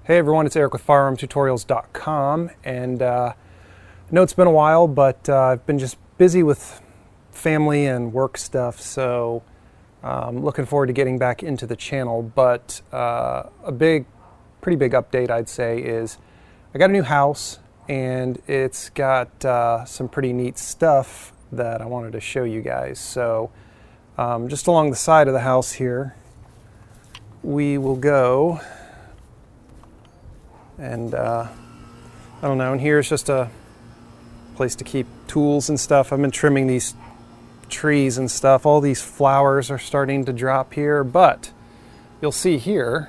Hey everyone, it's Eric with FirearmTutorials.com, and I know it's been a while, but I've been just busy with family and work stuff, so I'm looking forward to getting back into the channel. But a pretty big update I'd say is I got a new house, and it's got some pretty neat stuff that I wanted to show you guys. So just along the side of the house here, we will go. And I don't know, and here's just a place to keep tools and stuff. I've been trimming these trees and stuff. All these flowers are starting to drop here, but you'll see here,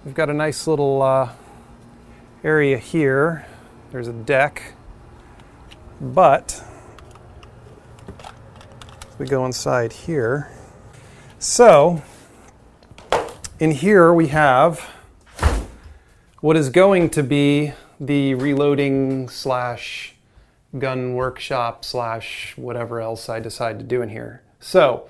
we've got a nice little area here. There's a deck, but we go inside here. So in here we have what is going to be the reloading slash gun workshop slash whatever else I decide to do in here. So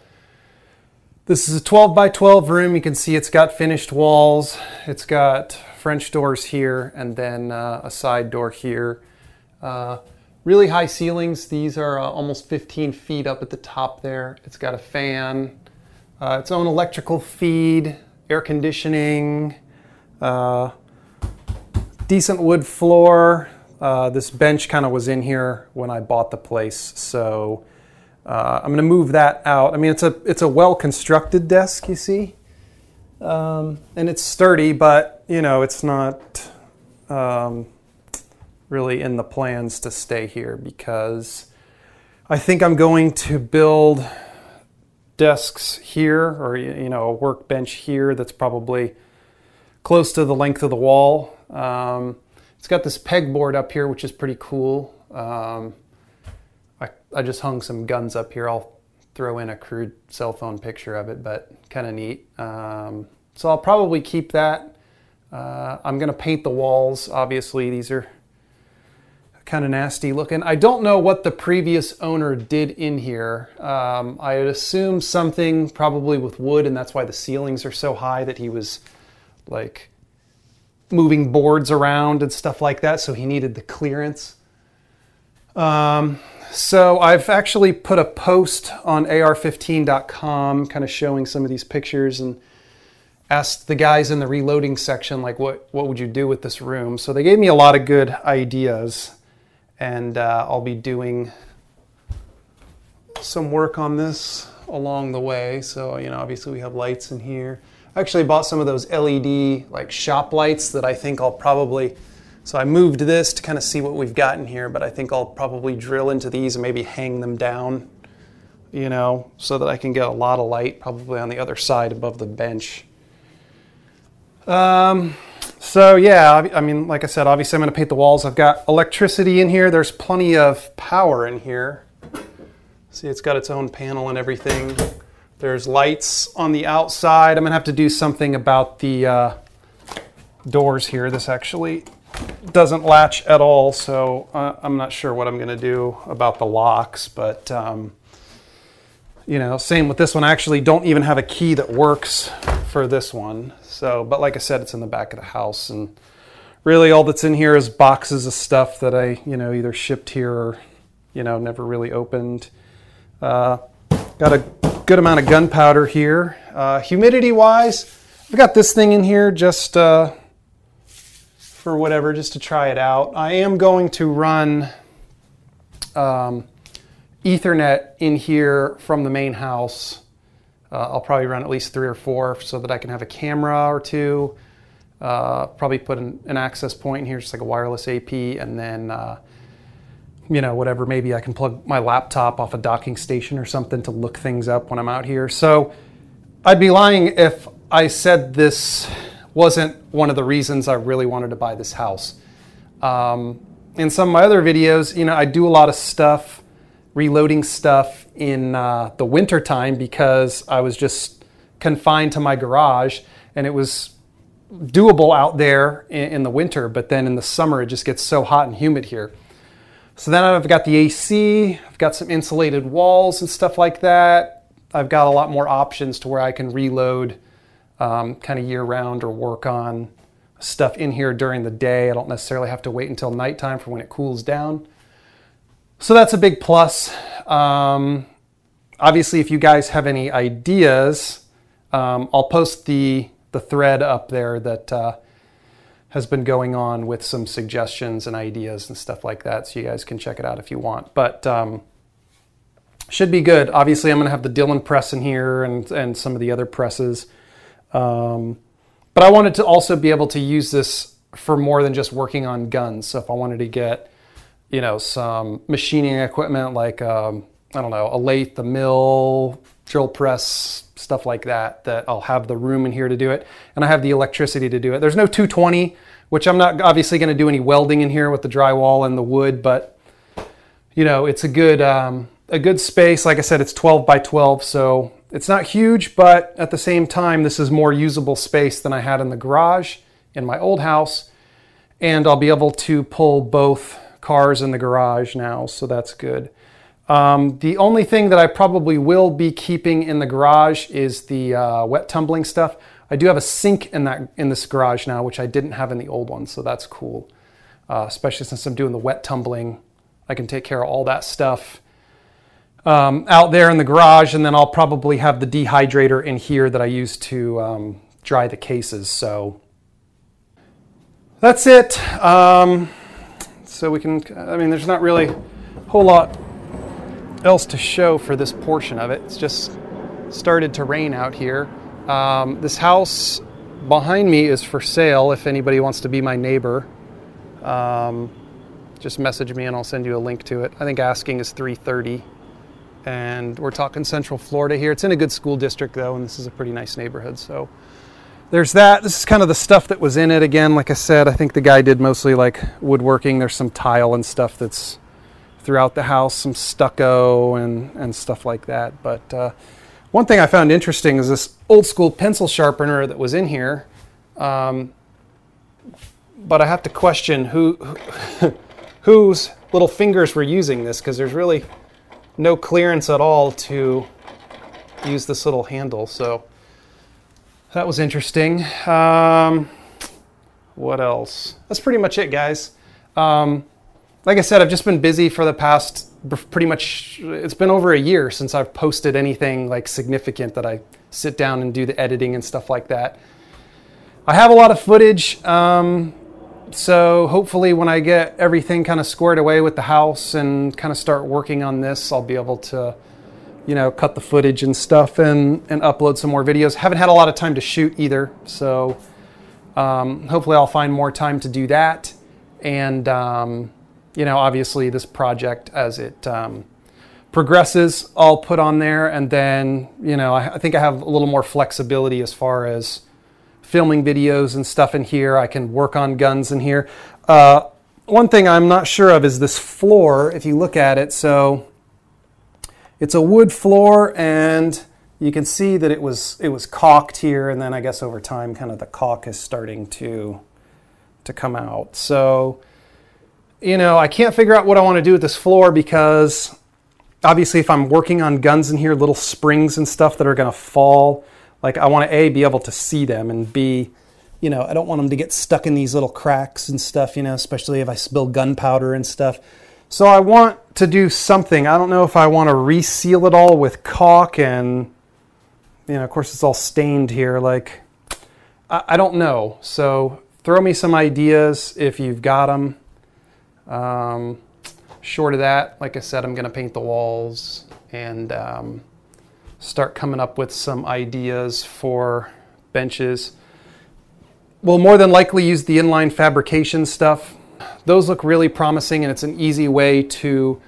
this is a 12 by 12 room. You can see it's got finished walls. It's got French doors here and then a side door here. Really high ceilings. These are almost 15 feet up at the top there. It's got a fan, its own electrical feed, air conditioning, decent wood floor. This bench kind of was in here when I bought the place, so I'm going to move that out. I mean, it's a well-constructed desk, you see, and it's sturdy, but you know, it's not really in the plans to stay here because I think I'm going to build desks here, or you know, a workbench here that's probably close to the length of the wall. It's got this pegboard up here, which is pretty cool. I just hung some guns up here. I'll throw in a crude cell phone picture of it, but kind of neat. So I'll probably keep that. I'm going to paint the walls. Obviously, these are kind of nasty looking. I don't know what the previous owner did in here. I would assume something probably with wood, and that's why the ceilings are so high, that he was like moving boards around and stuff like that, so he needed the clearance. So I've actually put a post on AR15.com kind of showing some of these pictures and asked the guys in the reloading section, like, what would you do with this room? So they gave me a lot of good ideas, and I'll be doing some work on this along the way. So, you know, obviously we have lights in here. I actually bought some of those LED like shop lights that I think I'll probably, so I moved this to kind of see what we've got in here, but I think I'll probably drill into these and maybe hang them down, you know, so that I can get a lot of light probably on the other side above the bench. So yeah, I mean, like I said, obviously I'm going to paint the walls. I've got electricity in here. There's plenty of power in here. See, it's got its own panel and everything. There's lights on the outside. I'm going to have to do something about the doors here. This actually doesn't latch at all, so I'm not sure what I'm going to do about the locks. But, you know, same with this one. I actually don't even have a key that works for this one. So, but like I said, it's in the back of the house. And really all that's in here is boxes of stuff that I, you know, either shipped here or, you know, never really opened. Got a good amount of gunpowder here. Humidity wise, I've got this thing in here just for whatever, just to try it out. I am going to run Ethernet in here from the main house. I'll probably run at least 3 or 4 so that I can have a camera or 2. Probably put an access point in here, just like a wireless AP, and then you know, whatever, maybe I can plug my laptop off a docking station or something to look things up when I'm out here. So I'd be lying if I said this wasn't one of the reasons I really wanted to buy this house. In some of my other videos, you know, I do a lot of stuff, reloading stuff in the winter time because I was just confined to my garage, and it was doable out there in the winter, but then in the summer it just gets so hot and humid here. So then I've got the AC, I've got some insulated walls and stuff like that. I've got a lot more options to where I can reload kind of year round or work on stuff in here during the day. I don't necessarily have to wait until nighttime for when it cools down. So that's a big plus. Obviously, if you guys have any ideas, I'll post the thread up there that has been going on with some suggestions and ideas and stuff like that, so you guys can check it out if you want. But should be good. Obviously, I'm going to have the Dillon press in here and some of the other presses. But I wanted to also be able to use this for more than just working on guns. So if I wanted to get, you know, some machining equipment like, I don't know, a lathe, a mill, drill press, stuff like that, that I'll have the room in here to do it. And I have the electricity to do it. There's no 220, which I'm not obviously going to do any welding in here with the drywall and the wood, but, you know, it's a good space. Like I said, it's 12 by 12, so it's not huge, but at the same time, this is more usable space than I had in the garage in my old house. And I'll be able to pull both cars in the garage now, so that's good. The only thing that I probably will be keeping in the garage is the wet tumbling stuff. I do have a sink in this garage now, which I didn't have in the old one, so that's cool. Especially since I'm doing the wet tumbling, I can take care of all that stuff out there in the garage, and then I'll probably have the dehydrator in here that I use to dry the cases. So that's it. So we can, I mean, there's not really a whole lot else to show for this portion of it. It's just started to rain out here. This house behind me is for sale if anybody wants to be my neighbor. Just message me and I'll send you a link to it. I think asking is $330. And we're talking Central Florida here. It's in a good school district though, and this is a pretty nice neighborhood. So there's that. This is kind of the stuff that was in it. Again, like I said, I think the guy did mostly like woodworking. There's some tile and stuff that's throughout the house, some stucco and stuff like that. But one thing I found interesting is this old school pencil sharpener that was in here. But I have to question whose little fingers were using this, because there's really no clearance at all to use this little handle. So that was interesting. What else? That's pretty much it, guys. Like I said, I've just been busy for the past pretty much, it's been over a year since I've posted anything like significant that I sit down and do the editing and stuff like that. I have a lot of footage. So hopefully when I get everything kind of squared away with the house and kind of start working on this, I'll be able to, you know, cut the footage and stuff and upload some more videos. Haven't had a lot of time to shoot either. So hopefully I'll find more time to do that. And, you know, obviously this project as it progresses, I'll put on there. And then, you know, I think I have a little more flexibility as far as filming videos and stuff in here. I can work on guns in here. One thing I'm not sure of is this floor, if you look at it. So it's a wood floor, and you can see that it was caulked here, and then I guess over time kind of the caulk is starting to come out. So, you know, I can't figure out what I want to do with this floor, because obviously if I'm working on guns in here, little springs and stuff that are going to fall, like I want to A, be able to see them, and B, you know, I don't want them to get stuck in these little cracks and stuff, you know, especially if I spill gunpowder and stuff. So I want to do something. I don't know if I want to reseal it all with caulk, and, you know, of course it's all stained here. Like, I don't know. So throw me some ideas if you've got them. Short of that, like I said, I'm going to paint the walls and start coming up with some ideas for benches. We'll more than likely use the inline fabrication stuff. Those look really promising, and it's an easy way to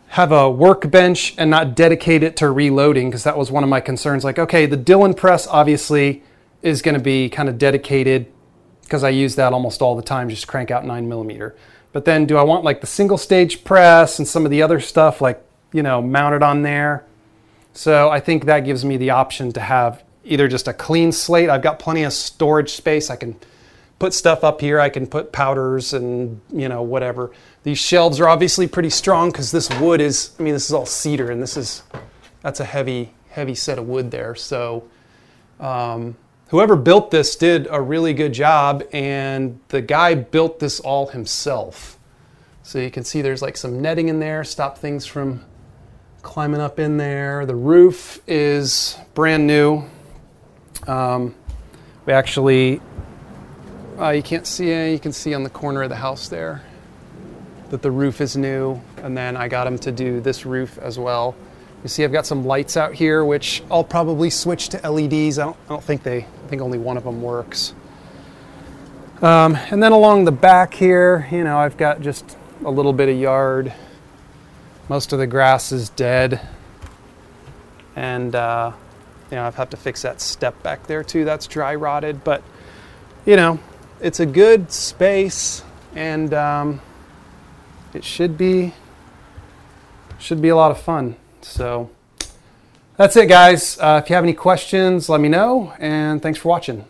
have a workbench and not dedicate it to reloading, because that was one of my concerns. Like, okay, the Dillon press obviously is going to be kind of dedicated, because I use that almost all the time, just crank out 9mm. But then do I want like the single stage press and some of the other stuff, like, you know, mounted on there? So I think that gives me the option to have either just a clean slate. I've got plenty of storage space. I can put stuff up here. I can put powders and, you know, whatever. These shelves are obviously pretty strong, because this wood is, I mean, this is all cedar, and that's a heavy set of wood there. So whoever built this did a really good job, and the guy built this all himself. So you can see there's like some netting in there, stop things from climbing up in there. The roof is brand new. We actually, you can't see, you can see on the corner of the house there that the roof is new, and then I got him to do this roof as well. You see I've got some lights out here, which I'll probably switch to LEDs. I think only one of them works. And then along the back here, you know, I've got just a little bit of yard. Most of the grass is dead. And, you know, I've had to fix that step back there too. That's dry rotted, but, you know, it's a good space, and it should be a lot of fun. So that's it, guys. If you have any questions, let me know, and thanks for watching.